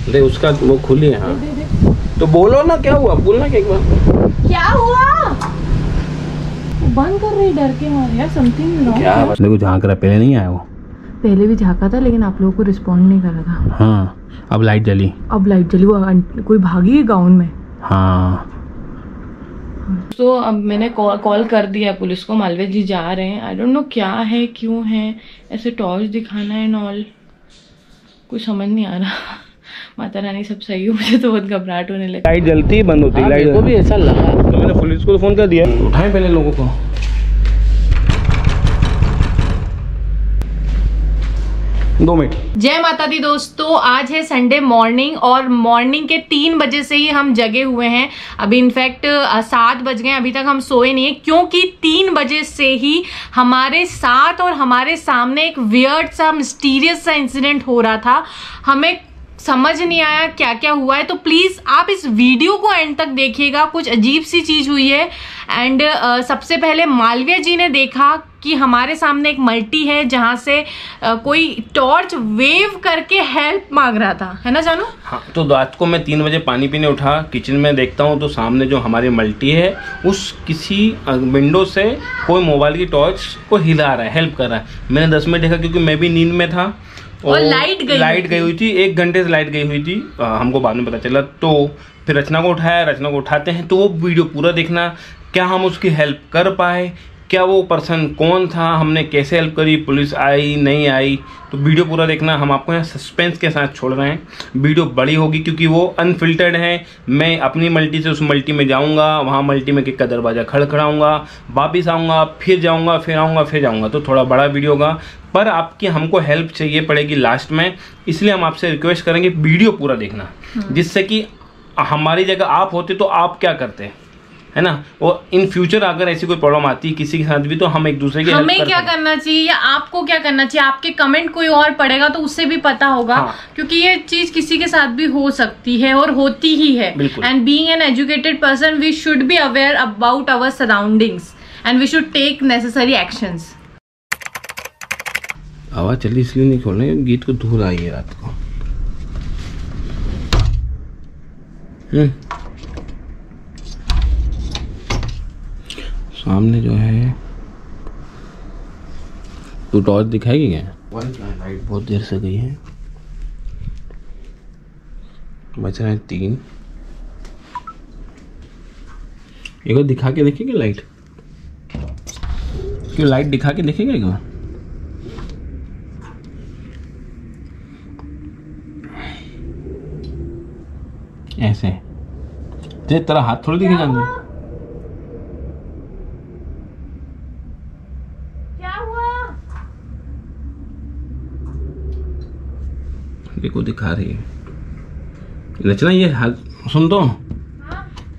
दे उसका वो खुली है। हाँ तो बोलो ना क्या हुआ, बोलना क्या एक बार। क्या हुआ? बंद कर रही डर के मारे यार, समथिंग रॉन्ग। क्या देखो झांक रहा, पहले नहीं आया वो? पहले भी झांका था लेकिन आप लोगों को रिस्पॉन्ड नहीं कर रहा था। हाँ अब लाइट जली। अब लाइट जली, वो कोई भागी है गाउन में। हाँ तो अब मैंने कॉल कर दिया पुलिस को, मालवीय जी जा रहे हैं। आई डोंट नो क्या है क्यों है, ऐसे टॉर्च दिखाना है एंड ऑल, कुछ समझ नहीं आ रहा। माता रानी सब सही हो, मुझे तो बहुत घबराहट होने लगी। लाइट जलती ही बंद होती है। लाइट को भी ऐसा लगा तो मैंने पुलिस को फोन कर दिया, उठाएं पहले लोगों को। 2 मिनट। जय माता दी दोस्तों, आज है संडे मॉर्निंग और मॉर्निंग के 3 बजे से ही हम जगे हुए हैं। अभी इनफैक्ट 7 बज गए, अभी तक हम सोए नहीं है क्योंकि 3 बजे से ही हमारे साथ और हमारे सामने एक वियर्ड सा मिस्टीरियस सा इंसिडेंट हो रहा था। हमें समझ नहीं आया क्या क्या हुआ है, तो प्लीज आप इस वीडियो को एंड तक देखिएगा। कुछ अजीब सी चीज हुई है एंड सबसे पहले मालवीय जी ने देखा कि हमारे सामने एक मल्टी है जहां से कोई टॉर्च वेव करके हेल्प मांग रहा था, है ना जानू? हाँ तो रात को मैं 3 बजे पानी पीने उठा, किचन में देखता हूँ तो सामने जो हमारी मल्टी है उस किसी विंडो से कोई मोबाइल की टॉर्च को हिला रहा है, हेल्प कर रहा है। मैंने 10 मिनट देखा क्योंकि मैं भी नींद में था और लाइट गई हुई थी। 1 घंटे से लाइट गई हुई थी, हमको बाद में पता चला। तो फिर रचना को उठाया, रचना को उठाते हैं तो वो वीडियो पूरा देखना, क्या हम उसकी हेल्प कर पाए, क्या वो पर्सन कौन था, हमने कैसे हेल्प करी, पुलिस आई नहीं आई, तो वीडियो पूरा देखना। हम आपको यहाँ सस्पेंस के साथ छोड़ रहे हैं। वीडियो बड़ी होगी क्योंकि वो अनफिल्टर्ड है। मैं अपनी मल्टी से उस मल्टी में जाऊँगा, वहाँ मल्टी में केक का दरवाज़ा खड़खड़ाऊँगा, वापिस आऊँगा, फिर जाऊँगा, फिर आऊँगा, फिर जाऊँगा, तो थोड़ा बड़ा वीडियो होगा। पर आपकी हमको हेल्प चाहिए पड़ेगी लास्ट में, इसलिए हम आपसे रिक्वेस्ट करेंगे वीडियो पूरा देखना, जिससे कि हमारी जगह आप होते तो आप क्या करते, है ना। और इन फ्यूचर अगर ऐसी कोई प्रॉब्लम आती है किसी के साथ भी तो हम एक दूसरे की हमें क्या करना चाहिए या आपको क्या करना चाहिए, आपके कमेंट कोई और पढ़ेगा तो उससे भी पता होगा। हाँ। क्योंकि ये चीज किसी के साथ भी हो सकती है और होती ही है। And being an educated person we should be aware about our surroundings and we should take necessary actions. आवाज चली इसलिए नहीं खोल रहे, गीत को धूल आई है रात को। सामने जो है तू टॉर्च दिखाएगी क्या? लाइट बहुत देर से गई है, बच रहे हैं 3। एक बार दिखा के देखेंगे लाइट, क्यों लाइट दिखा के देखेंगे एक बार। ऐसे तेरा हाथ थोड़ी दिखेगा अंदर। देखो दिखा रही है रचना, ये हाथ सुन तो। हाँ?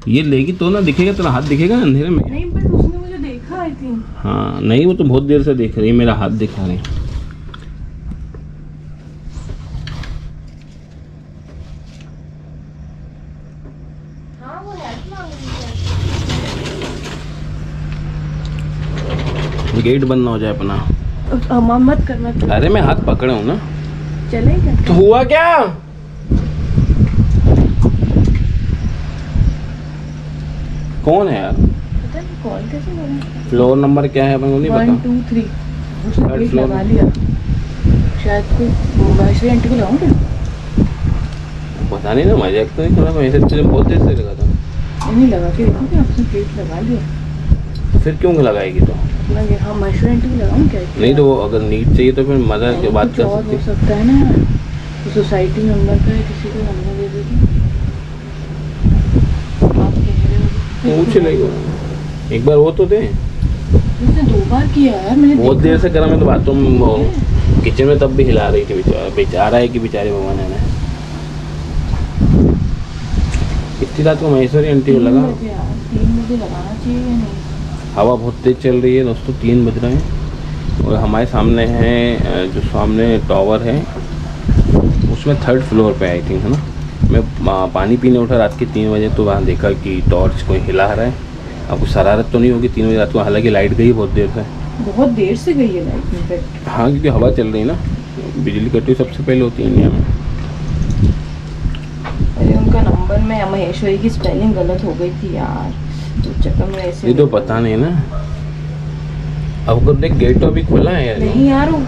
ये लेगी तो ना दिखेगा, तेरा हाथ दिखेगा अंधेरे में। नहीं बट उसने मुझे देखा आई थिंक। हाँ नहीं वो तो बहुत देर से देख रही है, मेरा हाथ दिखा रही है। हाँ वो हेल्प मांग। गेट बंद ना हो जाए अपना। मत करना। अरे मैं हाथ पकड़े हूँ ना। चलेगा तो हुआ क्या? कौन है यार? पता नहीं कॉल कैसे करें। फ्लोर नंबर क्या है अपन को नहीं पता। 1 2 3 उसने गेट लगा लिया। शायद कोई महेश्वरी आंटी को लगाऊंगे, पता नहीं ना, मजाक तो नहीं कर रहा, ऐसे चीजें बहुत देर से लगा था। नहीं लगा के देखो कि आपने गेट लगा लिया। फिर क्यों लगाएगी तो? हाँ महेश्वरी आंटी को लगाऊं क्या? नहीं तो वो अगर नीट चाहिए तो फिर मदर के बात कर सकती हो सकता है ना, तो सोसाइटी मेंबर का है, किसी को नंबर दे देगी। आप कह रहे हो पूछ लेगा एक बार, वो तो दे। उसने 2 बार किया यार, मैंने बहुत देर से करा। मैं तो बाथरूम किचन में तब भी हिला रही थी। बेचारा है कि बेचारे भगवान है ना। इतनी रात को महेश्वरी आंटी को लगा। 3 बजे लगाना चाहिए या नहीं? हवा बहुत तेज चल रही है दोस्तों, 3 बज रहे हैं और हमारे सामने है जो सामने टावर है उसमें 3rd फ्लोर पे आई थिंक, है ना। मैं पानी पीने उठा रात के 3 बजे, तो वहाँ देखा कि टॉर्च कोई हिला रहा है। अब कुछ शरारत तो नहीं होगी 3 बजे रात को, हालांकि लाइट गई बहुत देर से। बहुत देर से गई है लाइट इनफैक्ट। हाँ क्योंकि हवा चल रही है ना, बिजली कटौती सबसे पहले होती है इंडिया में। का नंबर में महेश्वरी की स्पेलिंग गलत हो गई थी यार, तो चक्कर में ऐसे। ये तो पता नहीं ना, अब को देख गेट तो अभी खुला है यार। नहीं यार, वो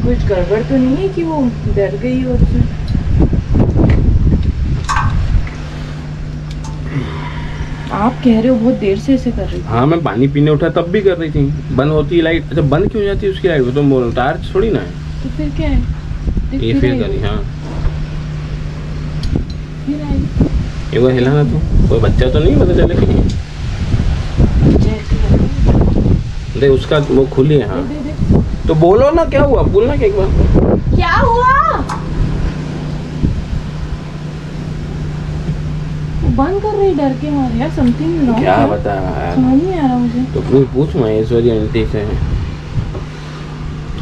कुछ गड़बड़ तो नहीं है कि वो डर गई और फिर। आप कह रहे हो बहुत देर से ऐसे कर रही थी। हाँ, मैं पानी पीने उठा तब भी कर रही थी। बंद होती लाइट। अच्छा, बंद क्यों जाती है उसकी लाइट? वो तो बोल टार्च थोड़ी ना है। तो फिर क्या है? ये फिर करी। हाँ, फिर आई। एक बार हिलाना तो, कोई बच्चा तो नहीं पता चले कि देख उसका वो खुली है। हाँ तो बोलो ना क्या हुआ, बोलना क्या एक बार। क्या हुआ? बंद कर रही डर के मारे यार, समथिंग रॉन्ग। क्या बता यार, समझ नहीं आ रहा मुझे। तो पूछ महेश्वरी आंटी से।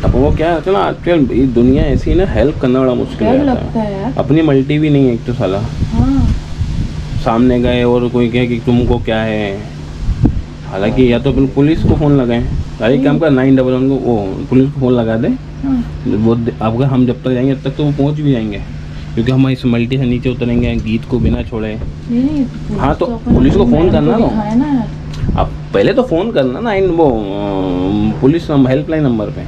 अब वो क्या होता है ना, आजकल ये दुनिया ऐसी ना, हेल्प करना बड़ा मुश्किल लगता है यार। अपनी मल्टी भी नहीं है एक तो साला। हाँ। सामने गए और कोई कहे कि तुमको क्या है, हालांकि या तो पुलिस को फोन लगाए। अरे काम का 911 को, वो पुलिस को फोन लगा दे। हाँ। वो आपका हम जब तक जाएंगे तब तक तो वो पहुंच भी जाएंगे, क्योंकि हम इस मल्टी से नीचे उतरेंगे गीत को बिना छोड़े। हाँ तो पुलिस को फोन करना ना, आप पहले तो फोन करना ना वो पुलिस हेल्पलाइन नंबर पे।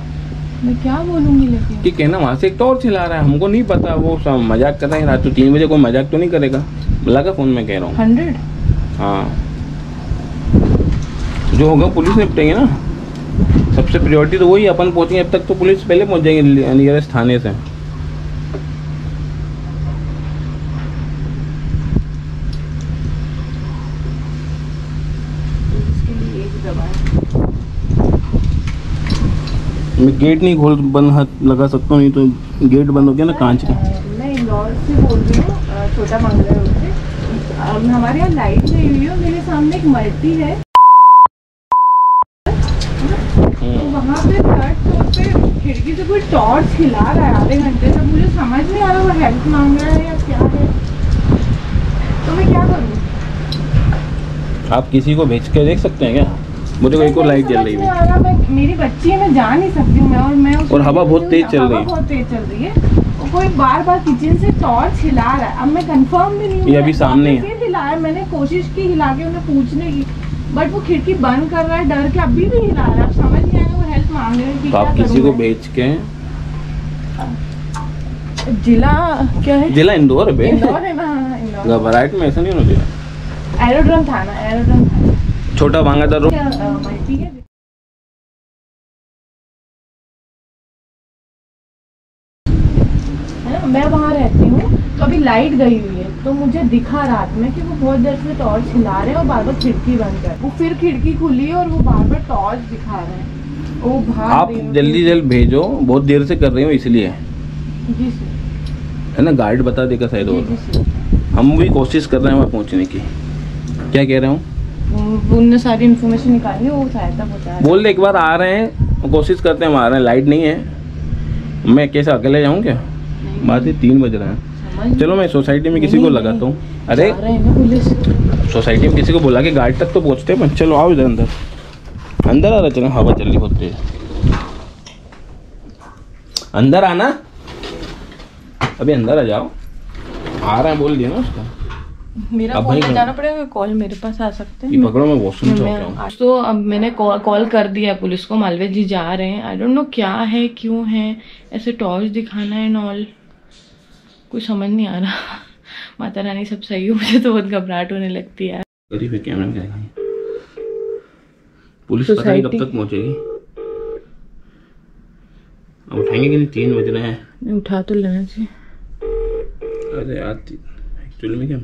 मैं क्या बोलूंगी लेकिन कि कहना वहाँ से एक टॉर्च हिला रहा है, हमको नहीं पता, वो सब मजाक कर रहे हैं। रात को 3 बजे कोई मजाक तो नहीं करेगा। लगा फोन में कह रहा हूँ 100। हाँ, जो होगा पुलिस निपटेंगे ना। सबसे प्रायोरिटी तो वही, अपन पहुँचेंगे अब तक तो पुलिस पहले पहुँच जाएंगे नियरेस्ट थाने से। मैं गेट नहीं खोल बंद हाथ लगा सकता हूँ, नहीं तो गेट बंद हो गया ना कांच का। मैं इंदौर से बोल रही हूँ, छोटा मंगला रोड से। हमारे यहाँ लाइट गई हुई है, मेरे सामने एक मल्टी है, तो वहाँ पे थर्ड फ्लोर पे खिड़की से कोई टॉर्च हिला रहा है आधे घंटे से। मुझे समझ नहीं आ रहा वो हेल्प मांग रहा है या क्या है, तो मैं क्या करूँ? आप किसी को भेज के देख सकते हैं क्या? मुझे कोई को लाइट जल रही है। मेरी बच्ची है, मैं जा नहीं सकती हूँ। मैं और हवा बहुत तेज चल रही है। बहुत तेज चल रही है। कोई बार बार किचन से टॉर्च हिला रहा है। अब मैं कंफर्म भी नहीं हूँ, ये अभी सामने है। हिलाया, मैंने कोशिश की हिला के उन्हें पूछने की, बट वो खिड़की बंद कर रहा है डर के, अभी भी हिला रहा है। समझ नहीं आया वो हेल्प मांग रहे हैं। तो आप किसी को भेज के। जिला क्या है? जिला इंदौर है। इंदौर है ना? इंदौर। घबराहट में ऐसा नहीं होना चाहिए। एरोड्रम थाना, एरोड्रम थाना, छोटा बांगादर रोड। मल्टी है। मैं वहाँ रहती हूँ, तो अभी लाइट गई हुई है, तो मुझे दिखा रात में कि वो बहुत देर से टॉर्च हिला रहे हैं और बार बार खिड़की बंद कर, वो फिर खिड़की खुली है और वो बार बार टॉर्च दिखा रहे हैं। वो भाग आप जल्दी जल्द भेजो, बहुत देर से कर रही हो इसलिए। जी सर। है ना, गाइड बता देगा शायद। और हम भी कोशिश कर रहे हैं वहाँ पहुँचने की। क्या कह रहे हूँ? उनने सारी इन्फॉर्मेशन निकाली, वो सहायता बता रहे। बोल दे एक बार आ रहे हैं, कोशिश करते हैं, हम आ रहे हैं। लाइट नहीं है, मैं कैसे अकेले जाऊँ क्या? बात ही 3 बज रहे हैं। चलो मैं सोसाइटी में किसी को लगाता हूँ। अरे सोसाइटी में किसी को बुला के गार्ड तक तो पहुँचते हैं। चलो आओ इधर अंदर, अंदर आ रहा। चलो हवा चल रही बहुत तेज, अंदर आना। अभी अंदर आ जाओ। आ रहे हैं बोल दिया ना उसका। मेरा फोन पे जाना पड़ेगा, कॉल मेरे पास आ सकते हैं। ये पकड़ो, मैं वॉशरूम जा रहा हूं। तो अब मैंने कॉल कर दिया पुलिस को, मालवीय जी जा रहे हैं। आई डोंट नो क्या है, क्यों है ऐसे टॉर्च दिखाना है एंड ऑल, कुछ समझ नहीं आ रहा। माता रानी सब सही हो, मुझे तो बहुत घबराहट होने लगती है। कैमरा क्या है? पुलिस पता नहीं कब तक पहुंचेगी। अब उठाएंगे कि नहीं? 3 बज रहे हैं। उठा तो लेना चाहिए। अरे यार एक्चुअली में क्या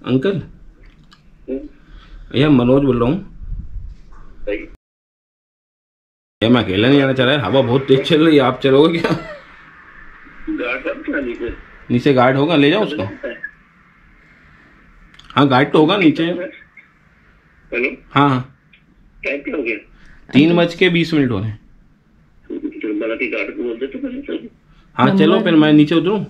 अंकल, यार मनोज बोल रहा हूँ। मैं अकेला नहीं आना चाह रहा है, हवा बहुत तेज चल रही है। आप चलोगे क्या? नीचे गार्ड होगा, ले जाओ उसको। हाँ गार्ड तो होगा नीचे। हाँ 3:20 हो रहे हैं। हाँ चलो फिर मैं नीचे उतरूँ,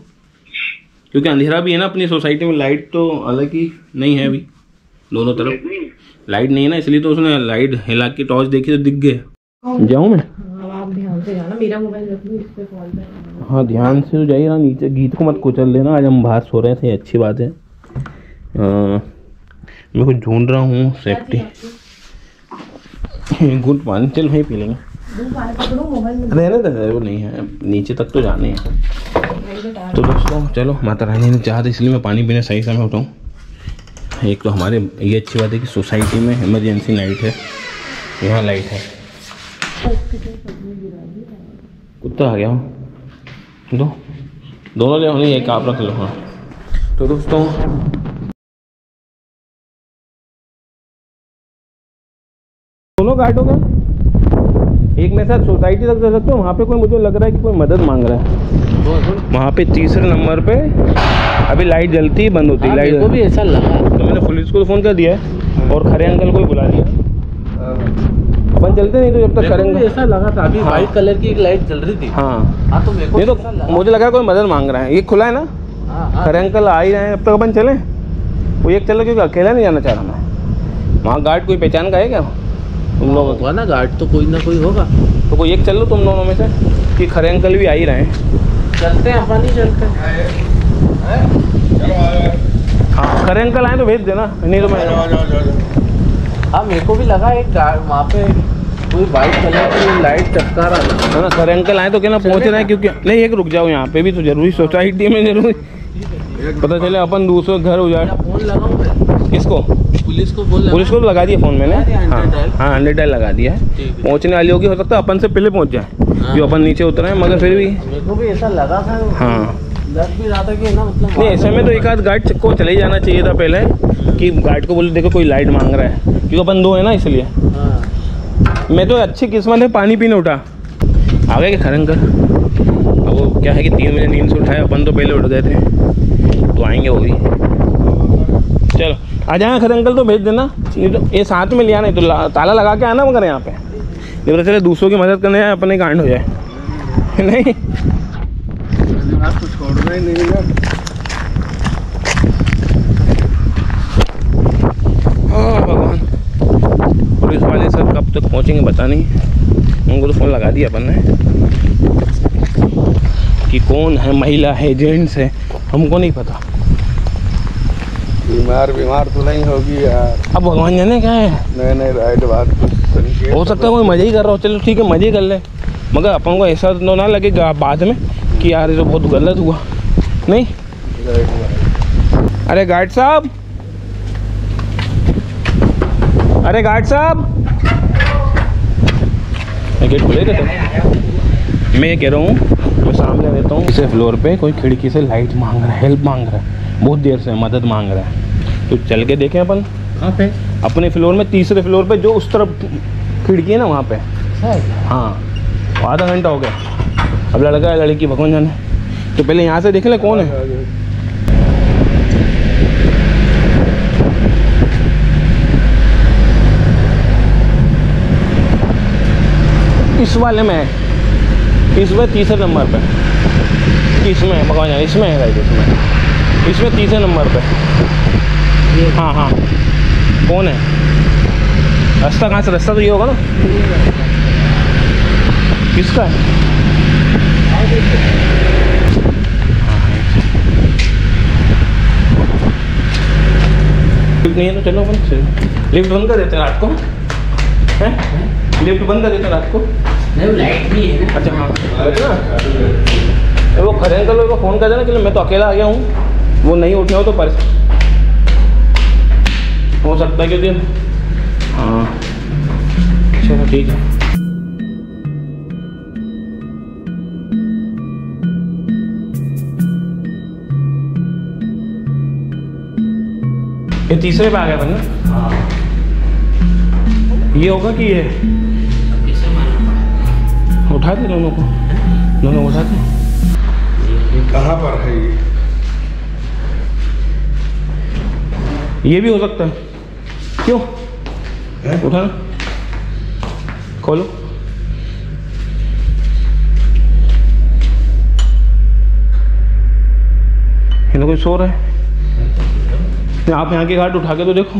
क्योंकि अंधेरा भी है ना अपनी सोसाइटी में। लाइट तो अलग ही नहीं है अभी, दोनों तरफ लाइट नहीं है ना, इसलिए तो उसने लाइट हिला के टॉर्च देखी तो दिख गया। जाऊँ मैं? आप ध्यान से जाना, मेरा मोबाइल रख लो इस पे कॉल पे। हाँ ध्यान से तो जाइए ना, नीचे गीत को मत कुचल लेना। आज हम बाहर सो रहे हैं, सही अच्छी बात है। मैं कुछ ढूंढ रहा हूँ सेफ्टी। गुड पानी, चल वहीं पी लेंगे। रहने दे, वो नहीं है, नीचे तक तो जाने हैं। तो दोस्तों चलो, माता रानी ने चाहा था इसलिए मैं पानी पीने सही समय उठाऊँ। एक तो हमारे ये अच्छी बात है कि सोसाइटी में इमरजेंसी लाइट है, यहाँ लाइट है। कुत्ता आ गया दो दोनों ले होनी, एक आप रख लो। हाँ तो दोस्तों दोनों गार्डों का एक मेरे साथ सोसाइटी तक जा सकते हो। वहाँ पे कोई मुझे लग रहा है कि कोई मदद मांग रहा है। वहाँ पे तीसरे नंबर पे अभी लाइट जलती है, बंद होती है लाइट। को भी ऐसा लगा तो मैंने पुलिस को फ़ोन कर दिया है और खरे अंकल को भी बुला लिया। अपन चलते नहीं तो जब तक खरे अंकल। ऐसा लगा था अभी व्हाइट कलर की एक लाइट जल रही थी। हाँ तो मेरे को नहीं तो मुझे लगा कोई मदद मांग रहा है। ये खुला है ना, खरे अंकल आ ही रहे हैं, अब तक अपन चले। वो एक चलो क्योंकि अकेला नहीं जाना चाह रहा मैं। वहाँ गार्ड कोई पहचान का है क्या तुम लोग? होगा ना गार्ड, तो कोई ना कोई होगा। तो कोई एक चल लो तुम दोनों में से, कि खरे अंकल भी आ ही रहे हैं। चलते हैं अपन ही चलते हैं। हाँ खरे अंकल आए तो भेज देना, नहीं तो मैं। हाँ मेरे को भी लगा एक गार्ड वहाँ पे कोई व्हाइट कलर की लाइट चमका रहा था, है ना। खरे अंकल आए तो क्या ना पहुँच रहे हैं, क्योंकि नहीं एक रुक जाओ, यहाँ पे भी तो जरूरी, सोसाइटी में जरूरी पता चले अपन दूसरे घर उजाड़। फोन लगाऊं मैं? किसको? पुलिस को बोल। पुलिस को तो लगा दिया फ़ोन मैंने। हाँ 100 डायल लगा दिया है। पहुँचने वाली होगी, हो सकता है अपन से पहले पहुँच जाए जो अपन नीचे उतरे हैं, मगर फिर भी मेरे को भी ऐसा लगा था। हाँ लग भी रहा था कि ना, मतलब नहीं ऐसे में तो एक आध गार्ड को चले ही जाना चाहिए था पहले, कि गार्ड को बोले देखो कोई लाइट मांग रहा है, क्योंकि अपन दो है ना इसलिए। मैं तो अच्छी किस्मत है पानी पीने उठा, आ गए कि खरे अंकल। अब वो क्या है कि 3 बजे नींद से उठाए, अपन तो पहले उठ गए थे, तो आएंगे वो भी। चलो आ जाए खरे अंकल, तो भेज देना। नहीं तो ये साथ में लिया, नहीं तो ताला लगा के आना मगर यहाँ पे, नहीं पता चले दूसरों की मदद करने जाए अपने कांड हो जाए। नहीं आपको छोड़ना ही नहीं है। हाँ भगवान, पुलिस वाले सर कब तक पहुँचेंगे पता नहीं। उनको तो फ़ोन लगा दिया अपन ने कि कौन है, महिला है जेंट्स है, हमको नहीं पता। बीमार तो नहीं होगी यार। अब भगवान जाने क्या है। नहीं राइट बात, कुछ हो सकता है कोई मज़े ही कर रहा हो, चलो ठीक है मज़े ही कर ले, मगर अपन को ऐसा तो ना लगेगा बाद में कि यार ये तो बहुत गलत हुआ। नहीं अरे गार्ड साहब, अरे गार्ड साहब, गेट खुलेगा तो मैं ये कह रहा हूँ, मैं सामने रहता हूँ, इसे फ्लोर पे कोई खिड़की से लाइट मांग रहा है, हेल्प मांग रहा है, बहुत देर से मदद मांग रहा है। तो चल के देखें अपन। कहाँ पे? अपने फ्लोर में, तीसरे फ्लोर पे, जो उस तरफ खिड़की है ना वहाँ पे। हाँ आधा घंटा हो गया, अब लड़का है लड़की भगवान जाने। तो पहले यहाँ से देख ले कौन है। इस वाले में, इसमें तीसरे नंबर पे, इसमें भगवान जाने, इसमें है राइट, इसमें तीसरे नंबर पे। हाँ हाँ कौन है? रास्ता कहाँ से? रास्ता तो ये होगा ना, किसका है? लिफ्ट नहीं है तो चलो अपन लिफ्ट बंद कर देते हैं रात को। हैं लिफ्ट बंद कर देते हैं रात को। नहीं लाइट भी है ना। अच्छा हाँ वो खरे अंकल को फ़ोन कर देना कि मैं तो अकेला आ गया हूँ, वो नहीं उठे हो तो परेशान हो सकता है, क्योंकि हाँ चलो ठीक है। ये तीसरे पे आ गया बंदा। हाँ ये होगा कि ये उठा दे दोनों को, दोनों उठा दे। कहाँ पर है ये भी हो सकता है, क्यों उठा ना, खोलो। ये कोई सो रहा है। आप यहाँ की घाट उठा के तो देखो,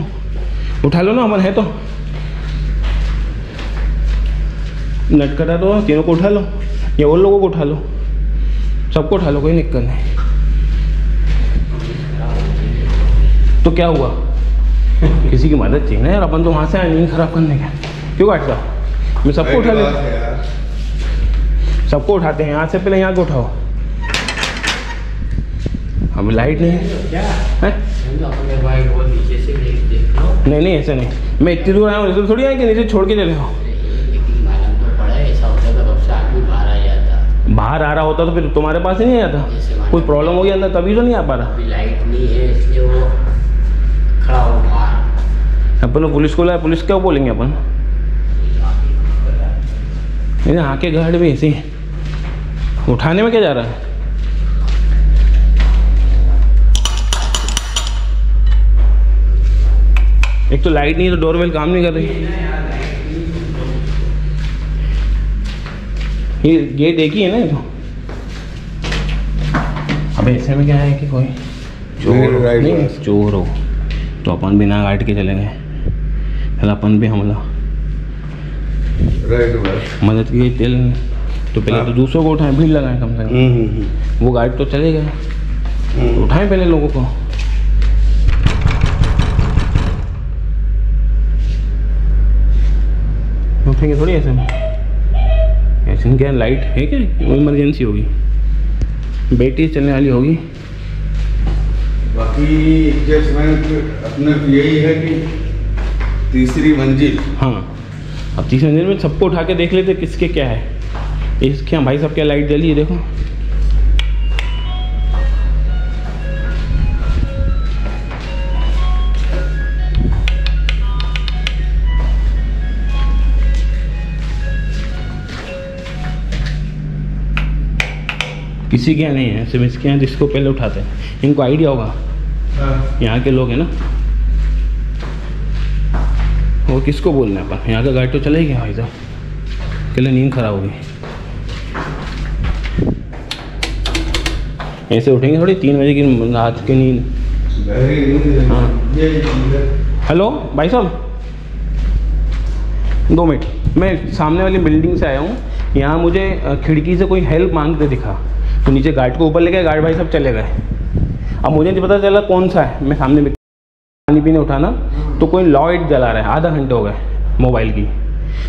उठा लो ना, अमन है तो नटकटा तो तीनों को उठा लो, या और लोगों को उठा लो, सबको उठा लो, कोई दिक्कत नहीं। तो क्या हुआ? किसी की मदद चाहिए ना यार, अपन तो वहाँ से आए नींद खराब करने का। क्यों काटता? मैं सबको उठा लेता, सबको उठाते हैं। यहाँ से पहले यहाँ को उठाओ। अभी लाइट नहीं है? नहीं ऐसे नहीं, मैं इतनी दूर आया हूँ, ऐसे थोड़ी आए कि नीचे छोड़ के चले हो। बाहर आ रहा होता तो फिर तुम्हारे पास ही नहीं आता। कुछ प्रॉब्लम हो गई अंदर तभी तो नहीं आ पा रहा। लाइट नहीं है इसलिए वो खड़ा हो बाहर। अपन पुलिस को लाए, पुलिस क्या बोलेंगे अपन? यहाँ के गार्ड भी ऐसे ही, उठाने में क्या जा रहा है? एक तो लाइट नहीं है तो डोरबेल काम नहीं कर रही। ये गेट एक ही है ना तो। अब ऐसे में क्या है कि कोई चोर नहीं, चोर हो तो अपन बिना गार्ड के चले गए, फिर अपन भी हमला मदद की तेल तो पहले तो दूसरों को उठाएं, भीड़ लगाएं कम से कम। वो गार्ड तो चले गए, तो उठाएं पहले लोगों को। उठेंगे थोड़ी ऐसे में, ऐसे क्या लाइट है क्या? वो इमरजेंसी होगी, बैटरी चलने वाली होगी। बाकी अपने यही है कि तीसरी मंजिल। हाँ, अब तीसरी मंजिल में सबको उठा के देख लेते किसके क्या है। इसके भाई सब क्या लाइट जली है देखो। किसी के यहाँ नहीं है, सिर्फ इसके यहाँ जिसको पहले उठाते हैं। इनको आइडिया होगा, यहाँ के लोग हैं ना, वो किसको बोलना है अपन। यहाँ का गाड़ी तो चलेगी भाई साहब, के लिए नींद खराब होगी। ऐसे उठेंगे थोड़ी 3 बजे की रात की नींद। हाँ हेलो भाई साहब, 2 मिनट, मैं सामने वाली बिल्डिंग से आया हूँ। यहाँ मुझे खिड़की से कोई हेल्प मांगते दिखा, तो नीचे गार्ड को ऊपर ले गए, गार्ड भाई सब चले गए। अब मुझे नहीं पता चला कौन सा है। मैं सामने पानी पीने उठाना तो कोई लाइट जला रहा है, आधा घंटे हो गए मोबाइल की।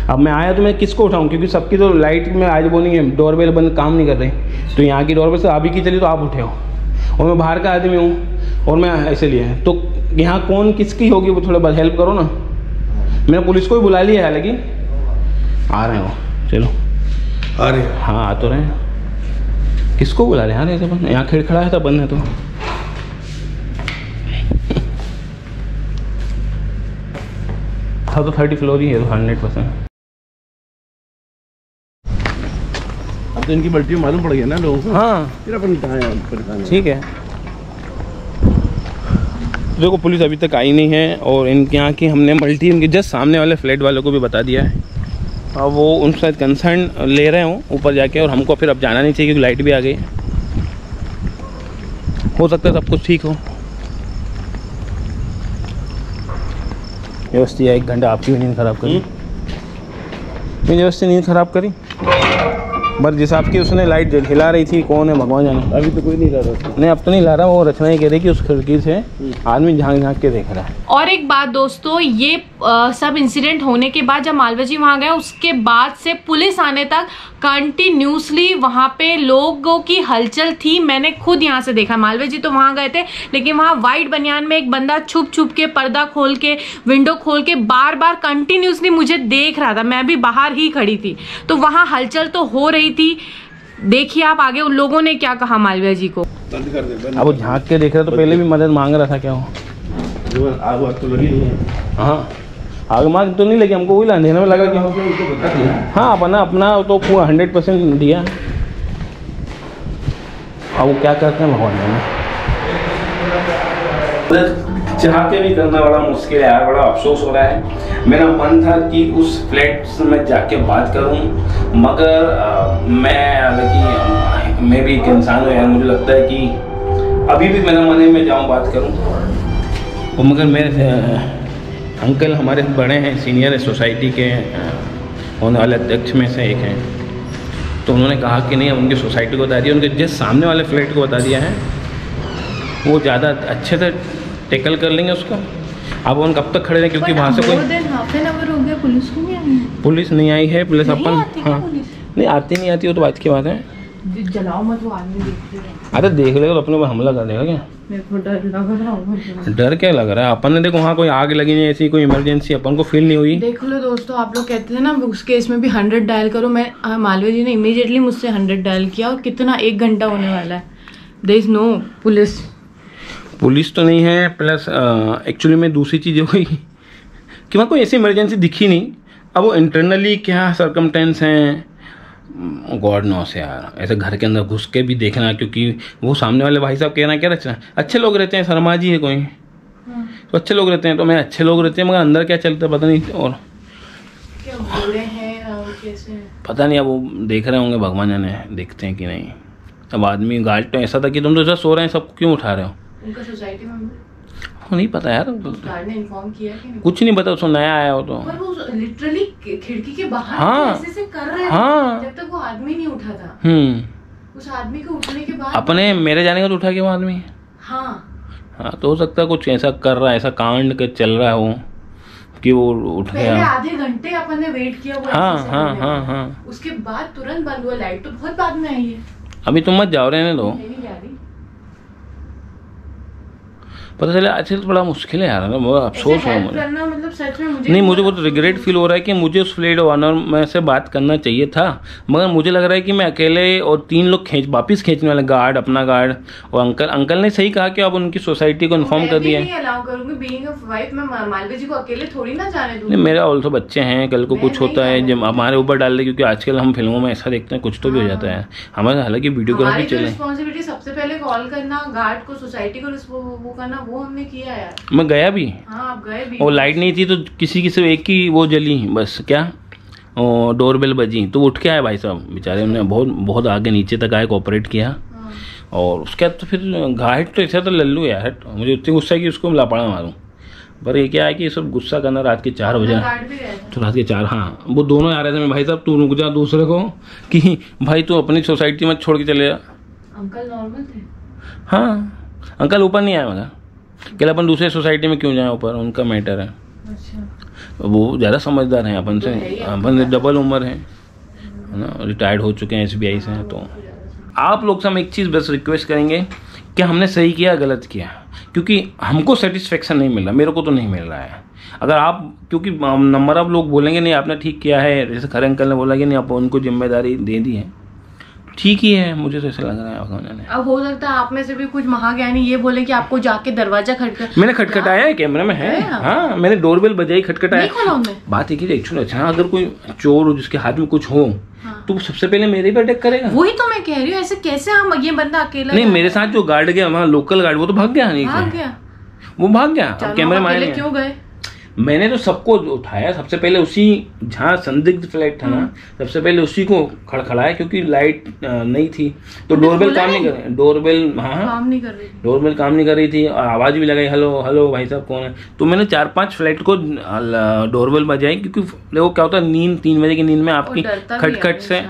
अब मैं आया तो मैं किसको उठाऊं, क्योंकि सबकी तो लाइट में आज वो नहीं है, डोरबेल बंद काम नहीं कर रही। तो यहाँ की डोरबेल से अभी की चली तो आप उठे हो, और मैं बाहर का आदमी हूँ और मैं ऐसे लिए तो यहाँ कौन किसकी होगी, वो थोड़ा बहुत हेल्प करो ना। मैंने पुलिस को भी बुला लिया है, लेकिन आ रहे हो, चलो आ रहे। हाँ आ तो रहे हैं। किसको बुला रहे हैं यार ऐसे बंद? यहाँ खड़ा है तो बंद है तो। हाँ तो 30 फ्लोर ही है तो 100%। अब तो इनकी बल्टी मालूम पड़ गया ना लोगों को। हाँ फिर अपन कहाँ है परेशान। ठीक है। देखो पुलिस अभी तक आई नहीं है, और इनके यहाँ की हमने मल्टी इनके जस्ट सामने वाले फ्लैट वालों को भी बता दिया है। अब वो उनसे शायद कंसर्न ले रहे हों ऊपर जाके, और हमको फिर अब जाना नहीं चाहिए क्योंकि लाइट भी आ गई। हो सकता है सब कुछ ठीक हो। व्यवस्थित 1 घंटा आपकी भी नींद खराब करी, व्यवस्थित नींद खराब करी। बस जिस आपकी उसने लाइट हिला रही थी, कौन है भगवान जाने। अभी तो कोई नहीं ला रहा। नहीं अब तो नहीं ला रहा, वो रचना ही कह रही कि उस खिड़की से आदमी झांक झांक के देख रहा है। और एक बात दोस्तों, ये सब इंसिडेंट होने के बाद जब मालवा जी वहां गए, उसके बाद से पुलिस आने तक कंटिन्यूसली वहां पे लोगों की हलचल थी। मैंने खुद यहाँ से देखा, मालवा जी तो वहां गए थे, लेकिन वहां व्हाइट बनियान में एक बंदा छुप छुप के पर्दा खोल के विंडो खोल के बार बार कंटिन्यूसली मुझे देख रहा था। मैं भी बाहर ही खड़ी थी, तो वहां हलचल तो हो रही थी। देखिए आप आगे उन लोगों ने क्या कहा मालवीय जी को। अब वो झांक के देख रहा तो पहले भी मदद मांग रहा था क्या हो? आग तो लगी नहीं है। हाँ आग मांग तो नहीं लगी, हमको वही अंधेरे में लगा कि हाँ अपना तो पूरा 100% दिया। अब वो क्या करते हैं भगवान ने। चाह के भी करना बड़ा मुश्किल है यार, बड़ा अफसोस हो रहा है। मेरा मन था कि उस फ्लैट में जाके बात करूं, मगर मैं भी एक इंसान हूँ यार, मुझे लगता है कि अभी भी मेरा मन है मैं जाऊं बात करूं। और मगर मेरे अंकल हमारे बड़े हैं, सीनियर है सोसाइटी के, होने वाले अध्यक्ष में से एक हैं, तो उन्होंने कहा कि नहीं, उनकी सोसाइटी को बता दिया, उनके जिस सामने वाले फ्लैट को बता दिया है, वो ज़्यादा अच्छे से टेकल कर लेंगे उसको। अब अपन कब तक खड़े रहे, क्योंकि वहाँ से कोई हाफ एन आवर हो गया, पुलिस को नहीं आई। पुलिस नहीं आई है, प्लस अपन हाँ नहीं आती नहीं आती, वो तो बात की बात है। जलाओ मत, वो आदमी देखते हैं। अरे देख लेगा तो अपने ऊपर हमला कर देगा क्या? मेरे को डर लग रहा है। डर क्या लग रहा है? अपन ने देखो वहाँ कोई आग लगी नहीं, ऐसी कोई इमरजेंसी अपन को फील नहीं हुई। देख लो दोस्तों, आप लोग कहते थे ना उस केस में भी 100 डायल करो। मैं मालवीय जी ने इमीडिएटली मुझसे 100 डायल किया, और कितना 1 घंटा होने वाला है। देयर इज नो पुलिस तो नहीं है, प्लस एक्चुअली में दूसरी चीज़ हो गई कि वहाँ कोई ऐसी इमरजेंसी दिखी नहीं। अब वो इंटरनली क्या सर्कमटेंस हैं, गॉड नोस यार। ऐसे घर के अंदर घुस के भी देखना, क्योंकि वो सामने वाले भाई साहब कहना क्या रचना, अच्छे लोग रहते हैं, शर्मा जी है कोई तो अच्छे लोग रहते हैं, तो मैं अच्छे लोग रहते हैं, मगर अंदर क्या चलता है पता नहीं। और क्या बुरे हैं कैसे पता नहीं, अब वो देख रहे होंगे, भगवान जाने देखते हैं कि नहीं। अब आदमी गार्ड तो ऐसा था कि तुम तो ऐसा सो रहे हैं, सब क्यों उठा रहे हो? उनका सोसाइटी मेंबर नहीं पता यार, गार्ड ने इन्फॉर्म किया कि नहीं? कुछ नहीं पता, उसको नया आया हो तो। पर वो लिटरली खिड़की के बाहर हाँ, ऐसे से कर रहे थे, हाँ, जब तक वो आदमी नहीं उठा था। उस आदमी को उठने के बाद अपने मेरे जाने का तो उठा के वो आदमी। हाँ तो हो सकता है कुछ ऐसा कर रहा है, ऐसा कांड कर चल रहा हो कि वो उठ गया। पहले आधे घंटे अपन ने वेट किया वो हाँ। उसके बाद तुरंत बंद हुआ। लाइट तो बहुत बाद में आई है। अभी तुम मत जाओ, रहने दो। नहीं जा रही। पता चला अच्छा तो बड़ा मुश्किल है यार, अफसोस हो मुझे। मतलब सच में मुझे नहीं, मुझे बहुत रिग्रेट फील हो रहा है कि मुझे उस फ्लेट ऑनर में से बात करना चाहिए था, मगर मुझे लग रहा है कि मैं अकेले और 3 लोग वापस खींचने वाले, गार्ड, अपना गार्ड और अंकल ने सही कहा कि अब उनकी सोसाइटी को इन्फॉर्म कर दिया है। मैं अलाउ करूंगी, बीइंग अ वाइफ, मैं मालवीय जी को अकेले थोड़ी ना जाने दूंगी। नहीं, मेरा ऑल्सो बच्चे हैं, कल को कुछ होता है जब हमारे ऊपर डाल दे, क्योंकि आजकल हम फिल्मों में ऐसा देखते हैं, कुछ तो भी हो जाता है हमारे। हालांकि वीडियोग्राफी चले, रिस्पॉन्सिबिलिटी सबसे पहले कॉल करना गार्ड को, सोसाइटी को वो करना, वो हमने किया यार। मैं गया भी। हाँ, आप गए भी। और लाइट नहीं थी तो किसी से एक ही वो जली बस, क्या और डोरबेल बजी तो उठ के आए भाई साहब बेचारे, उन्होंने बहुत आगे नीचे तक आए, कोऑपरेट किया। और उसके बाद तो फिर घाट तो ऐसा तो लल्लू यार, मुझे उतनी गुस्सा है कि उसको लापड़ा मारूं। पर ये क्या है कि सब गुस्सा करना रात के 4 बजे, तो रात के 4, हाँ वो दोनों आ रहे थे। मैं भाई साहब तू रुक जा दूसरे को, कि भाई तू अपनी सोसाइटी में छोड़ के चले जा। अंकल नॉर्मल थे? हाँ, अंकल ऊपर नहीं आया मगर, कल अपन दूसरे सोसाइटी में क्यों जाए ऊपर, उनका मैटर है। अच्छा। वो ज़्यादा समझदार हैं अपन से डबल उम्र है ना, रिटायर्ड हो चुके हैं SBI से हैं। तो आप लोग से हम एक चीज़ बस रिक्वेस्ट करेंगे कि हमने सही किया गलत किया, क्योंकि हमको सेटिस्फेक्शन नहीं मिला, मेरे को तो नहीं मिल रहा है। अगर आप, क्योंकि नंबर आप लोग बोलेंगे नहीं आपने ठीक किया है, जैसे खरे अंकल ने बोला कि नहीं आप उनको जिम्मेदारी दे दी है, ठीक ही है, मुझे तो ऐसा लग रहा है उन्होंने। अब हो सकता है आप में से भी कुछ महाज्ञानी ये बोले कि आपको जाके दरवाजा खटखट, मैंने खटखटाया है, कैमरे में है। हाँ, मैंने डोरबेल बजाई, खटखटाया। बात एक ही एक्चुअली, अच्छा अगर कोई चोर हो जिसके हाथ में कुछ हो, हाँ, तो सबसे पहले मेरे ही पर अटैक करेगा। वही तो मैं कह रही हूँ, ऐसे कैसे हम, ये बंदा अकेला नहीं, मेरे साथ जो गार्ड गया वहाँ लोकल गार्ड, वो तो भाग गया। वो भाग गया, कैमरे में क्यों गए? मैंने तो सबको उठाया, सबसे पहले उसी जहाँ संदिग्ध फ्लैट था ना, सबसे पहले उसी को खड़खड़ाया, क्योंकि लाइट नहीं थी तो डोरबेल काम नहीं कर रही, डोरबेल काम नहीं कर रही, डोरबेल काम नहीं कर रही थी, और आवाज़ भी लगाई, हेलो हेलो भाई साहब कौन है। तो मैंने 4-5 फ्लैट को डोरबेल बजाई, क्योंकि देखो क्या होता है, नींद 3 बजे की नींद में आपकी खटखट से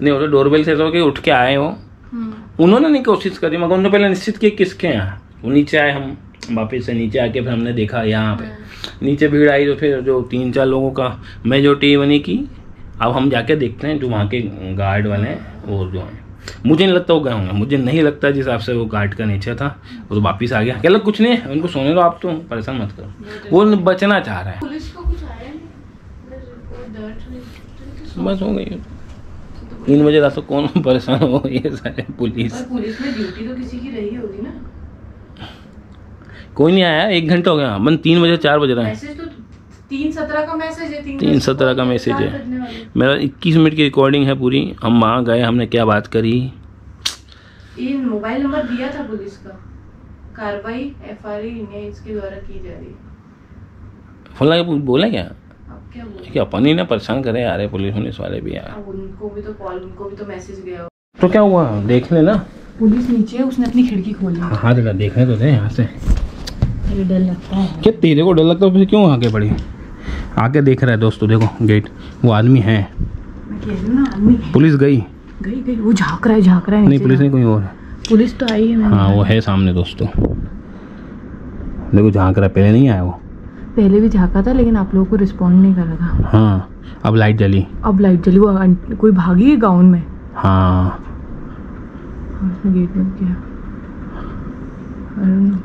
नहीं होता, डोरबेल से ऐसा कि उठ के आए हो। उन्होंने नहीं कोशिश करी, मगर उन्होंने पहले निश्चित किया किसके यहाँ, वो नीचे आए, हम वापस से नीचे आके फिर हमने देखा यहाँ पे नीचे भीड़ आई, तो फिर जो 3-4 लोगों का मेजोरिटी बनी की। अब हम जाके देखते हैं जो वहाँ के गार्ड वाले हैं, वो जो हैं, मुझे नहीं लगता वो गए होंगे, मुझे नहीं लगता जिस हिसाब से वो गार्ड का नेचर था, वो तो वापस आ गया। क्या लग कुछ नहीं है, उनको सोने दो, आप तो परेशान मत करो, वो बचना चाह रहा है। पुलिस को कुछ आया नहीं, बस हो गई 3 बजे रात को कौन परेशान हो, ये सारे पुलिस में ड्यूटी तो किसी की रही होगी ना। कोई नहीं आया, 1 घंटा हो गया, मन 3 बजे 4 बज रहे हैं। मैसेज तो 3:17 का मैसेज है, 3:17 का मैसेज है मेरा, 21 मिनट की रिकॉर्डिंग है पूरी। हम वहाँ गए, हमने क्या बात करी। ये मोबाइल नंबर दिया था पुलिस का, कार्रवाई FRI इसके द्वारा की जा रही है। फला बोला क्या, अब क्या बोले कि अपन ही ना परेशान करे यार, पुलिस वाले भी यार, उनको भी तो कॉल, उनको भी तो मैसेज गया। तो क्या हुआ देख लेना, पुलिस नीचे है, उसने अपनी खिड़की खोली। हाँ देखा, देखने तो दे यहाँ से। डर लगता है क्या तेरे को डर लगता है, फिर क्यों आगे बढ़ी, आके देख रहा है दोस्तों, देखो गेट, वो आदमी है, मैं कह रही हूँ ना आदमी है। पुलिस गई, वो झाँक रहा है नहीं पुलिस नहीं, कोई और पुलिस तो आई है। हाँ वो है सामने दोस्तों, देखो झांक रहा, पहले नहीं आया वो। पहले भी झांका था लेकिन आप लोगों को रिस्पॉन्ड नहीं कर रहा था। हाँ अब लाइट जली। अब लाइट जली, वो कोई भागी है गाउन में। हाँ गेट बंद किया,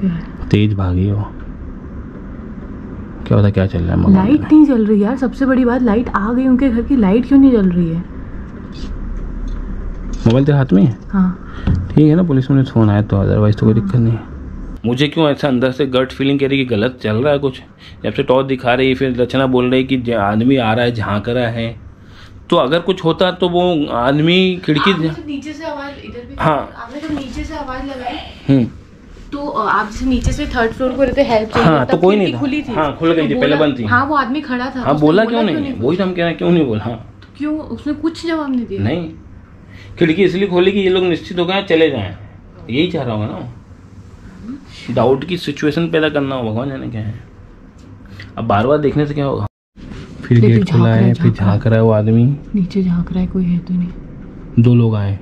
क्या है? तेज भागी वो, क्या पता क्या चल रहा है। लाइट नहीं जल रही यार, सबसे बड़ी बात लाइट आ गई उनके घर की, लाइट क्यों नहीं जल रही है? मोबाइल तेरे हाथ में है? हाँ ठीक है ना, पुलिस में फोन आया तो, अदरवाइज तो कोई दिक्कत नहीं है। मुझे क्यों ऐसा अंदर से गट फीलिंग कह रही कि गलत चल रहा है कुछ। जब से टॉर्च दिखा रही, फिर रचना बोल रही कि आदमी आ रहा है, झांक रहा है, तो अगर कुछ होता तो वो आदमी खिड़की नीचे से आवाज इधर भी। हाँ आपने जब नीचे से आवाज लगाई तो आप जैसे नीचे से थर्ड फ्लोर को रहते हेल्प चाहिए। हाँ तो कोई नहीं था, खुली थी। हाँ खुल गई थी, पहले बंद थी। हाँ वो आदमी खड़ा था। हाँ बोला क्यों नहीं? वही तो हम कह रहे हैं, क्यों नहीं बोला? तो क्यों उसने कुछ जवाब नहीं दिया? नहीं, खिड़की इसलिए खोली कि ये लोग निश्चित हो गए चले जाएं, यही चाह रहा होगा ना। डाउट की सिचुएशन पैदा करना हो, भगवान जाने क्या है। अब बार बार देखने से क्या होगा। फिर गेट खुला है, फिर झांक रहा है वो आदमी, नीचे झांक रहा है, कोई है तो नहीं। 2 लोग आए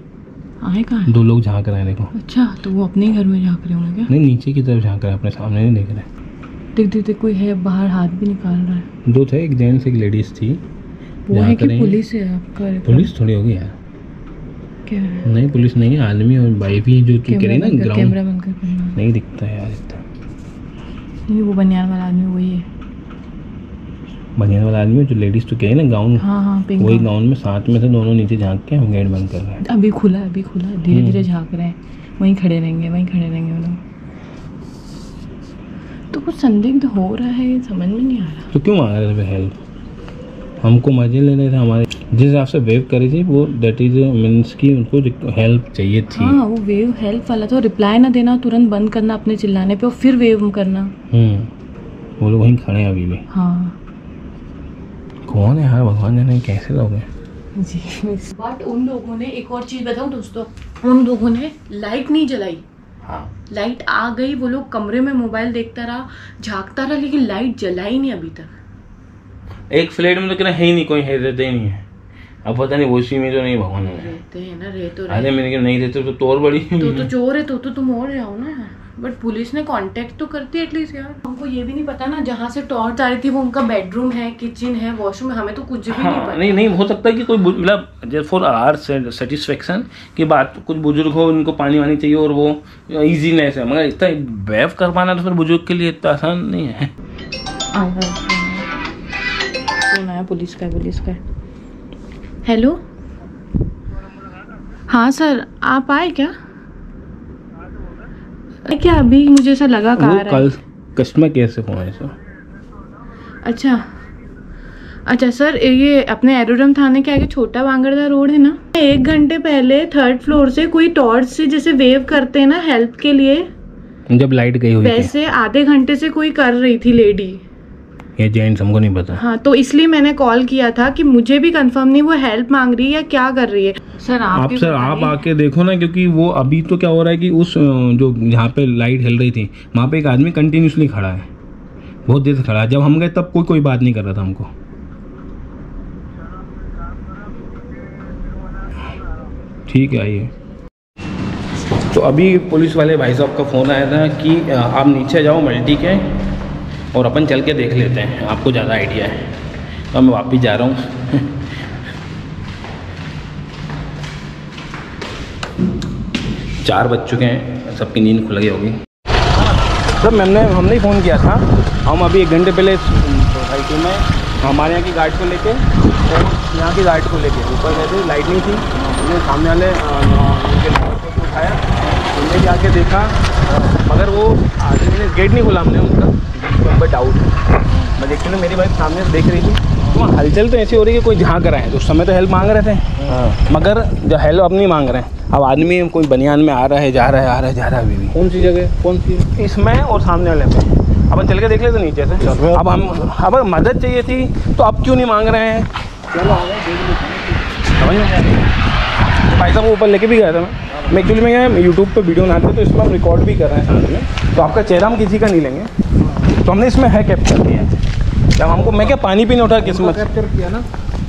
कहाँ? 2 लोग झांक रहे हैं, देखो। अच्छा तो वो अपने ही घर में झांक रहे होंगे क्या? नहीं, नीचे की तरफ झांक रहे हैं, अपने सामने नहीं देख रहे। देख कोई है बाहर, हाथ भी निकाल रहा है। 2 थे, एक जेंट्स एक लेडीज थी। वो है कि पुलिस है आपका? पुलिस थोड़ी होगी यार। क्या है? नहीं पुलिस नहीं, आदमी और वाइफ ही जो तू कह रही ना। ग्राउंड कैमरा बंद कर, नहीं दिखता है यार इतना। नहीं वो बनियान वाला आदमी वही है। बनियान वाला आदमी जो लेडीज तो कह रही ना, गाउन। हाँ वही गाउन में, साथ में से दोनों नीचे झांक के हम गेट बंद कर रहे हैं। अभी खुला धीरे धीरे झांक रहे हैं। वहीं खड़े रहेंगे वो लोग। तो कुछ संदिग्ध हो रहा है, समझ में नहीं आ रहा। तो क्यों मांग रहे थे हेल्प? हमको मजे ले रहे थे, हमारे जिस हिसाब से वेव करी थी वो दैट इज मीन्स कि उनको हेल्प चाहिए थी। हाँ वो वेव हेल्प वाला था, रिप्लाई ना देना, तुरंत बंद करना अपने चिल्लाने पे और फिर वेव करना। वो लोग वहीं खड़े हैं अभी भी। हाँ कौन है यार, भगवान जाने कैसे लोग हैं जी। बट उन लोगों ने एक और चीज बताऊं दोस्तों, उन लोगों ने लाइट नहीं जलाई। हाँ लाइट आ गई, वो लोग कमरे में मोबाइल देखता रहा, झांकता रहा, लेकिन लाइट जलाई नहीं अभी तक। एक फ्लैट में तो कहना है ही नहीं, कोई है रहते ही नहीं है। अब पता नहीं वो उसी में तो नहीं, भगवान रहते हैं ना, रह तो अरे मेरे नहीं रहते तो और बड़ी तो चोर है, तो तुम और जाओ ना। बट पुलिस ने कांटेक्ट तो करती है एटलीस्ट यार। हमको ये भी नहीं पता ना, जहाँ से टॉर्च आ रही थी वो उनका बेडरूम है, किचन है, वॉशरूम है, हमें तो कुछ भी नहीं पता। नहीं हो सकता है कि कोई मतलब फॉर आवर सेटिस्फेक्शन की बात, कुछ बुजुर्ग हो, उनको पानी वानी चाहिए और वो इजीनेस है, मगर इतना वेव कर पाना तो फिर बुजुर्ग के लिए इतना आसान नहीं है। फोन आया पुलिस का। हेलो हाँ सर, आप आए क्या? अभी मुझे ऐसा लगा कल कस्टमर केयर से फोन आया सर। अच्छा सर, ये अपने एरोड्रम थाने के आगे छोटा बांगरदा रोड है ना, 1 घंटे पहले 3rd फ्लोर से कोई टॉर्च से जैसे वेव करते हैं ना हेल्प के लिए, जब लाइट गई हुई वैसे आधे घंटे से कोई कर रही थी लेडी। ये जेंट्स हमको नहीं पता। हाँ तो इसलिए मैंने कॉल किया था कि मुझे भी कंफर्म नहीं वो हेल्प मांग रही है या क्या कर रही है। सर आप आके देखो ना, क्योंकि वो अभी तो क्या हो रहा है कि उस जो जहाँ पे लाइट हिल रही थी वहाँ पे एक आदमी कंटिन्यूसली खड़ा है, बहुत देर से खड़ा है। जब हम गए तब कोई बात नहीं कर रहा था हमको। ठीक है आइए। तो अभी पुलिस वाले भाई साहब का फ़ोन आया था कि आप नीचे जाओ मल्टी के और अपन चल के देख लेते हैं, आपको ज़्यादा आइडिया है। तो मैं वापस जा रहा हूँ। 4 बज चुके हैं, सबकी नींद खुल गई होगी। सर हमने ही फ़ोन किया था, हम अभी 1 घंटे पहले सोसाइटी में हमारे यहाँ की गार्ड को लेके यहाँ की गार्ड को लेके ऊपर गए थे, लाइट नहीं थी। हमने सामने वाले को उठाया, हमने जाके देखा, मगर वो आदमी ने गेट नहीं खोला, हमने उनका नंबर डाउट है। मैं देखती हूँ मेरी वाइफ सामने से देख रही थी, तो हलचल तो ऐसी हो रही है कोई झांक रहा है। तो उस समय तो हेल्प मांग रहे थे, मगर जो हेल्प अब नहीं मांग रहे हैं। अब आदमी कोई बनियान में आ रहा है, जा रहा है अभी भी। कौन सी जगह, कौन सी? इसमें और सामने वाले में। अपन चल के देख लेते नीचे से। अब मदद चाहिए थी तो अब क्यों नहीं मांग रहे हैं? समझ में भाई साहब ऊपर लेके भी गया था मैं एक्चुअली मैं यूट्यूब पे वीडियो बनाते तो इसमें हम रिकॉर्ड भी कर रहे हैं साथ में, तो आपका चेहरा हम किसी का नहीं लेंगे, तो हमने इसमें है कैप्चर किया। जब हमको मैं क्या पानी पीने उठा किस्मत कैप्चर किया ना।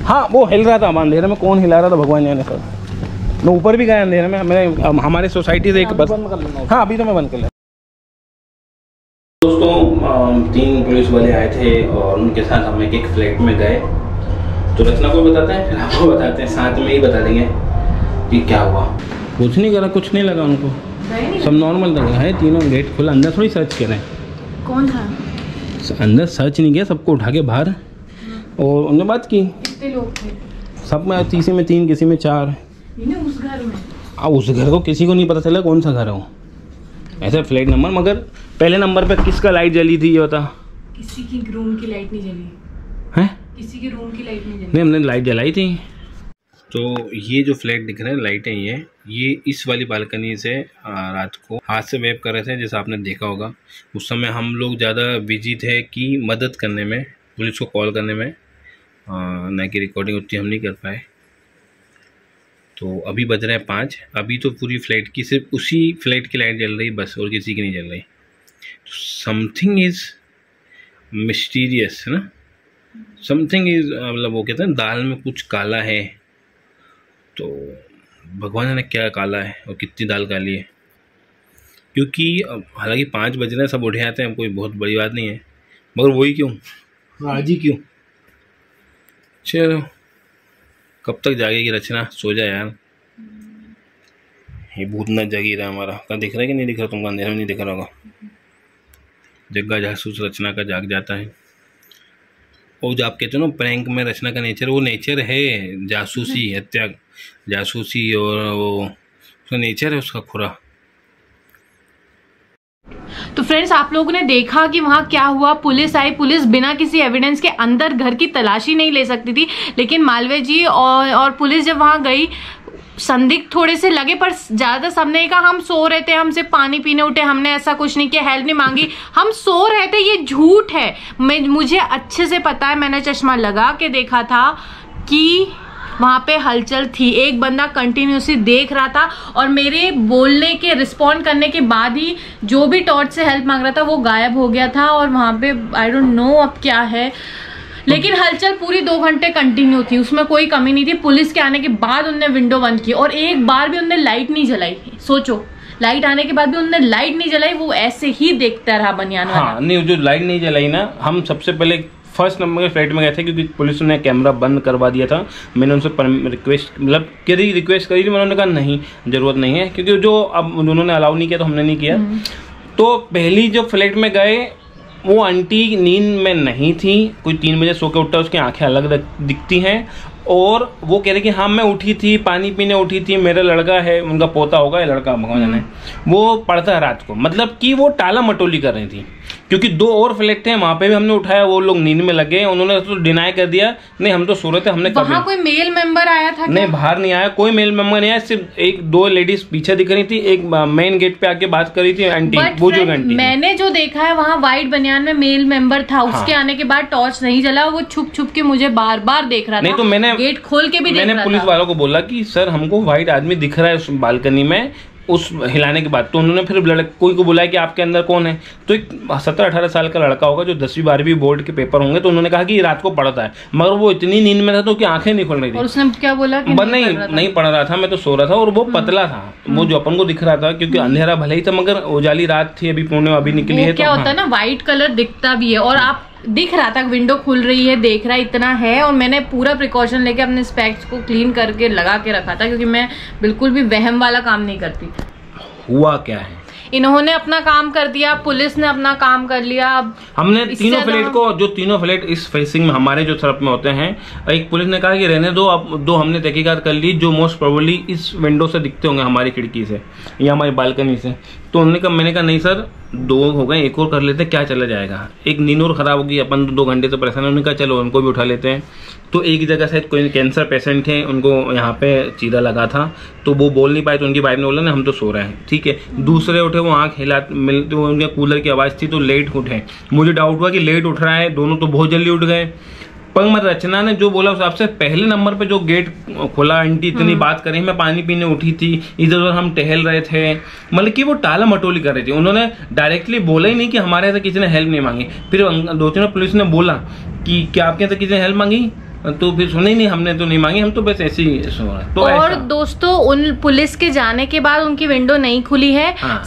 हाँ वो हिल रहा था अंधेरे में, कौन हिला रहा था भगवान जाने सर। मैं ऊपर भी गया अंधेरे में, मैंने हमारे सोसाइटी से एक बस। हाँ अभी तो मैं बंद कर लिया। दोस्तों 3 पुलिस वाले आए थे और उनके साथ हम एक फ्लैट में गए। तो रचना को बताते हैं, फिर आपको बताते हैं, साथ में ही बता देंगे कि क्या हुआ। कुछ नहीं करा, कुछ नहीं लगा उनको, सब नॉर्मल लगा है। तीनों गेट खुला, अंदर थोड़ी सर्च कर रहे हैं। कौन था अंदर? सर्च नहीं किया, सबको उठा के बाहर और उन्होंने बात की। कितने लोग थे? सब में, किसी में 3, किसी में 4। उस घर में? अब उस घर को किसी को नहीं पता चला कौन सा घर है वो, ऐसे फ्लैट नंबर। मगर पहले नंबर पे किसका लाइट जली थी ये बता? किसी की रूम की लाइट नहीं जली है? किसी की रूम की लाइट नहीं जली। नहीं, हमने लाइट जलाई थी। तो ये जो फ्लैट दिख रहे हैं लाइटें, ये इस वाली बालकनी से रात को हाथ से वेव कर रहे थे, जैसा आपने देखा होगा। उस समय हम लोग ज़्यादा बिजी थे कि मदद करने में, पुलिस को कॉल करने में, ना कि रिकॉर्डिंग उतनी हम नहीं कर पाए। तो अभी बज रहे हैं 5। अभी तो पूरी फ्लैट की, सिर्फ उसी फ्लैट की लाइट जल रही बस, और किसी की नहीं जल रही। तो समथिंग इज़ मिस्टीरियस है ना, समथिंग इज़, मतलब वो कहते हैं दाल में कुछ काला है। तो भगवान जाने क्या काला है और कितनी दाल काली है, क्योंकि हालांकि 5 बज रहे हैं, सब उठे आते हैं, कोई बहुत बड़ी बात नहीं है, मगर वही क्यों आज ही क्यों? चलो कब तक जागेगी रचना, सो जा यार। ये भूत न जगी रहा हमारा। कहाँ दिख रहा है कि नहीं दिख रहा तुमको? अंधेरे में नहीं दिख रहा होगा। जग्गा जासूस रचना का जाग जाता है। और जो आप कहते हो ना प्रैंक में रचना का नेचर, वो नेचर है जासूसी, हत्या जासूसी, और वो उसका नेचर है उसका खुरा। तो फ्रेंड्स, आप लोगों ने देखा कि वहां क्या हुआ। पुलिस आई, पुलिस बिना किसी एविडेंस के अंदर घर की तलाशी नहीं ले सकती थी, लेकिन मालवीय जी और पुलिस जब वहां गई, संदिग्ध थोड़े से लगे, पर ज्यादा सबने कहा हम सो रहे थे, हमसे पानी पीने उठे, हमने ऐसा कुछ नहीं किया, हेल्प नहीं मांगी, हम सो रहे थे। ये झूठ है। मुझे अच्छे से पता है, मैंने चश्मा लगा के देखा था कि वहां पे हलचल थी। एक बंदा कंटिन्यूसली देख रहा था और मेरे बोलने के, रिस्पॉन्ड करने के बाद ही जो भी टॉर्च से हेल्प मांग रहा था वो गायब हो गया था। और वहां पे आई डोंट नो अब क्या है, लेकिन हलचल पूरी 2 घंटे कंटिन्यू थी, उसमें कोई कमी नहीं थी। पुलिस के आने के बाद उनने विंडो बंद की और एक बार भी उनने लाइट नहीं जलाई। सोचो, लाइट आने के बाद भी उन्होंने लाइट नहीं जलाई, वो ऐसे ही देखता रहा बनियान वाला। हाँ, नहीं, जो लाइट नहीं जलाई ना, हम सबसे पहले फर्स्ट नंबर के फ्लैट में गए थे, क्योंकि पुलिस ने कैमरा बंद करवा दिया था। मैंने उनसे रिक्वेस्ट करी थी, मैंने कहा नहीं, ज़रूरत नहीं है, क्योंकि जो अब उन्होंने अलाउ नहीं किया तो हमने नहीं किया। तो पहली जो फ्लैट में गए, वो आंटी नींद में नहीं थी, कोई 3 बजे सो के उठा, उसकी आंखें अलग दिखती हैं, और वो कह रहे कि हाँ मैं उठी थी, पानी पीने उठी थी, मेरा लड़का है, उनका पोता होगा या लड़का, भगवान जाने, वो पढ़ता है रात को। मतलब कि वो टाला मटोली कर रही थी, क्योंकि 2 और फ्लैट थे, वहां पे भी हमने उठाया, वो लोग नींद में लगे, उन्होंने तो डिनाई कर दिया, नहीं हम तो सो रहे थे, हमने वहाँ कोई मेल मेंबर आया था क्या? नहीं, बाहर नहीं आया, कोई मेल मेंबर नहीं आया, सिर्फ 1-2 लेडीज पीछे दिख रही थी, एक मेन गेट पे आके बात कर रही थी आंटी, बुजुर्ग आंटी। मैंने जो देखा है वहाँ व्हाइट बनियान में मेल मेंबर था, उसके आने के बाद टॉर्च नहीं जला, वो छुप छुप के मुझे बार बार देख रहा था। नहीं तो मैंने गेट खोल के भी देख रहा था। मैंने पुलिस वालों को बोला कि सर हमको व्हाइट आदमी दिख रहा है उस बालकनी में, उस हिलाने के बाद। तो उन्होंने फिर कोई को बुलाया कि आपके अंदर कौन है, तो एक 17-18 साल का लड़का होगा जो 10वीं 12वीं बोर्ड के पेपर होंगे। तो उन्होंने कहा कि रात को पढ़ता है, मगर वो इतनी नींद में था तो उसकी आंखें नहीं खुल रही थी। और उसने क्या बोला कि नहीं पढ़ रहा था, मैं तो सो रहा था, और वो पतला था, वो जो अपन को दिख रहा था, क्योंकि अंधेरा भले ही था मगर उजाली रात थी, अभी पूर्णिमा अभी निकली है। क्या होता है ना, व्हाइट कलर दिखता भी है, और आप दिख रहा था, विंडो खुल रही है, देख रहा है, इतना है। और मैंने पूरा प्रिकॉशन लेके अपने स्पेक्स को क्लीन करके लगा के रखा था, क्योंकि मैं बिल्कुल भी वहम वाला काम नहीं करती। हुआ क्या है, इन्होंने अपना काम कर दिया, पुलिस ने अपना काम कर लिया। अब हमने तीनों फ्लैट को, जो तीनों फ्लैट इस फेसिंग में हमारे जो तरफ में होते हैं, एक पुलिस ने कहा कि रहने दो, अब 2 हमने तहकीकात कर ली, जो मोस्ट प्रोबेबली इस विंडो से दिखते होंगे, हमारी खिड़की से या हमारी बालकनी से। तो उन्होंने कहा, मैंने कहा नहीं सर 2 हो गए, एक और कर लेते हैं, क्या चला जाएगा। एक नींद और खराब होगी, अपन 2 घंटे से परेशान। उन्होंने कहा चलो उनको भी उठा लेते हैं। तो एक जगह शायद कोई कैंसर पेशेंट थे, उनको यहाँ पे चीरा लगा था, तो वो बोल नहीं पाए, तो उनकी वाइफ ने बोला ना हम तो सो रहे हैं, ठीक है। दूसरे उठे, वो आँख मिलते, उनके कूलर की आवाज़ थी तो लेट उठे। मुझे डाउट हुआ कि लेट उठ रहा है, दोनों तो बहुत जल्दी उठ गए। पर मैं रचना ने जो बोला उस आपसे, पहले नंबर पे जो गेट खोला, आंटी इतनी बात करी, मैं पानी पीने उठी थी, इधर उधर हम टहल रहे थे, मतलब कि वो टाला मटोली कर रही थी। उन्होंने डायरेक्टली बोला ही नहीं कि हमारे यहाँ किसी ने हेल्प नहीं मांगी। फिर 2-3 पुलिस ने बोला कि क्या आपके यहाँ किसी ने हेल्प मांगी, तो फिर सुने नहीं, हमने तो नहीं मांगी, हम तो बस ऐसे ही सो रहे हैं। तो और ऐसा। दोस्तों उन पुलिस के जाने के बाद उनकी विंडो नहीं खुली है। हाँ।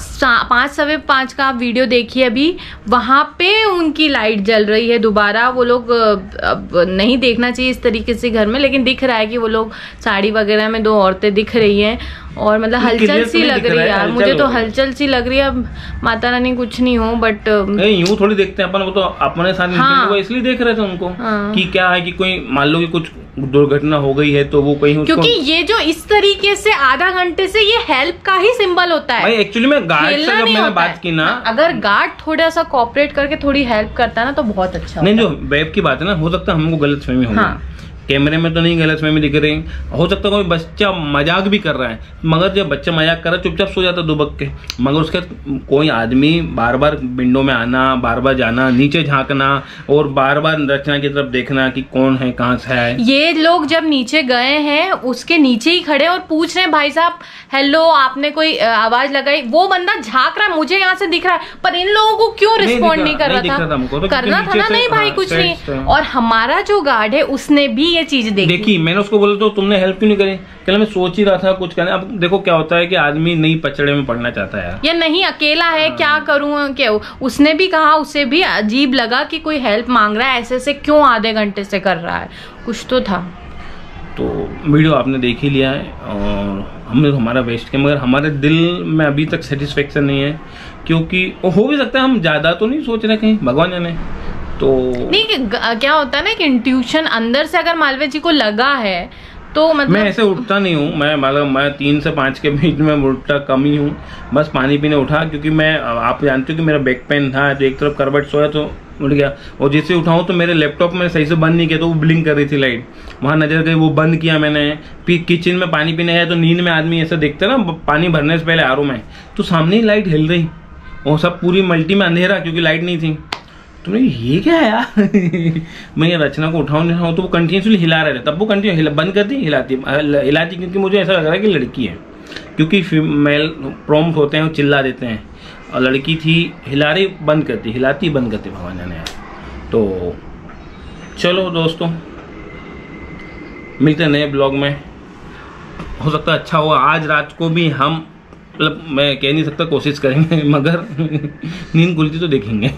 5:15 का आप वीडियो देखिए अभी, वहां पे उनकी लाइट जल रही है दोबारा। वो लोग अब नहीं देखना चाहिए इस तरीके से घर में, लेकिन दिख रहा है कि वो लोग साड़ी वगैरह में 2 औरतें दिख रही हैं और मतलब हलचल सी लग रही है यार, मुझे तो हलचल सी लग रही है। अब माता रानी कुछ नहीं हो, बट यूं थोड़ी देखते हैं अपन, वो तो अपने साथ हाँ। इसलिए देख रहे थे उनको हाँ। कि क्या है कि कोई मान लो कि कुछ दुर्घटना हो गई है तो वो कहीं उसको, क्योंकि ये जो इस तरीके से आधा घंटे से ये हेल्प का ही सिंबल होता है। भाई एक्चुअली में गार्ड से जब मैंने बात की ना, अगर गार्ड थोड़ा सा कोऑपरेट करके थोड़ी हेल्प करता है ना तो बहुत अच्छा नहीं, होता जो वेब की बात है ना, हो सकता है हमको गलतफहमी हो हाँ। कैमरे में तो नहीं गलतफहमी दिख रही, हो सकता है कोई बच्चा मजाक भी कर रहा है, मगर जब बच्चा मजाक कर रहा है चुपचाप सो जाता दुबक के, मगर उसके कोई आदमी बार बार विंडो में आना, बार बार जाना, नीचे झांकना और बार बार रचना की तरफ देखना कि कौन है, कहाँ से है। ये लोग जब नीचे गए हैं उसके नीचे ही खड़े और पूछ रहे हैं भाई साहब हेलो आपने कोई आवाज लगाई, वो बंदा झांक रहा है, मुझे यहाँ से दिख रहा है, पर इन लोगों को क्यों रिस्पॉन्ड नहीं कर रहा था? करना था ना, नहीं भाई कुछ नहीं। और हमारा जो गार्ड है उसने भी ये चीज देखी, मैंने उसको बोला तो तुमने हेल्प क्यों नहीं करी? कहला मैं सोच ही रहा था कुछ करने। अब देखो क्या होता है कि आदमी नई पचड़े में पड़ना चाहता है या नहीं, अकेला है, क्या करूं क्या। उसने भी कहा, उसे भी अजीब लगा कि कोई हेल्प मांग रहा है, ऐसे से क्यों आधे घंटे से कर रहा है, कुछ तो था। तो वीडियो आपने देख ही लिया है और हमने तो हमारा वेस्ट किया, मगर हमारे दिल में अभी तक सेटिस्फेक्शन नहीं है, क्योंकि हो भी सकता है हम ज्यादा तो नहीं सोच रहे कहीं, भगवान जाने। तो नहीं, क्या होता है ना कि इंट्यूशन अंदर से अगर मालवीय जी को लगा है तो मतलब मैं ऐसे उठता नहीं हूँ, मैं 3 से 5 के बीच में उठता कम ही हूँ, बस पानी पीने उठा, क्योंकि मैं आप जानते हो कि मेरा बैक पेन था, तो एक तरफ करवट सोया तो उठ गया, और जैसे उठाऊं तो मेरे लैपटॉप में सही से बंद नहीं किया तो वो ब्लिंक कर रही थी लाइट, वहां नजर गई, वो बंद किया मैंने। फिर किचन में पानी पीने गया तो नींद में आदमी ऐसा देखता है ना, पानी भरने से पहले आरओ में, तो सामने ही लाइट हिल रही, और सब पूरी मल्टी में अंधेरा क्योंकि लाइट नहीं थी। तो ये क्या है यार मैं ये रचना को उठाऊं नहीं तो वो कंटिन्यूसली हिला रहे थे, तब वो कंटिन्यू बंद कर दी, हिलाती, क्योंकि मुझे ऐसा लग रहा है कि लड़की है, क्योंकि फीमेल प्रॉम्प्ट होते हैं वो चिल्ला देते हैं, और लड़की थी, हिला रही बंद करती, हिलाती बंद करती, भगवान जाने यार। तो चलो दोस्तों, मिलते हैं नए ब्लॉग में, हो सकता है अच्छा हुआ आज रात को भी हम, मतलब मैं कह नहीं सकता कोशिश करेंगे, मगर नींद खुलती तो देखेंगे।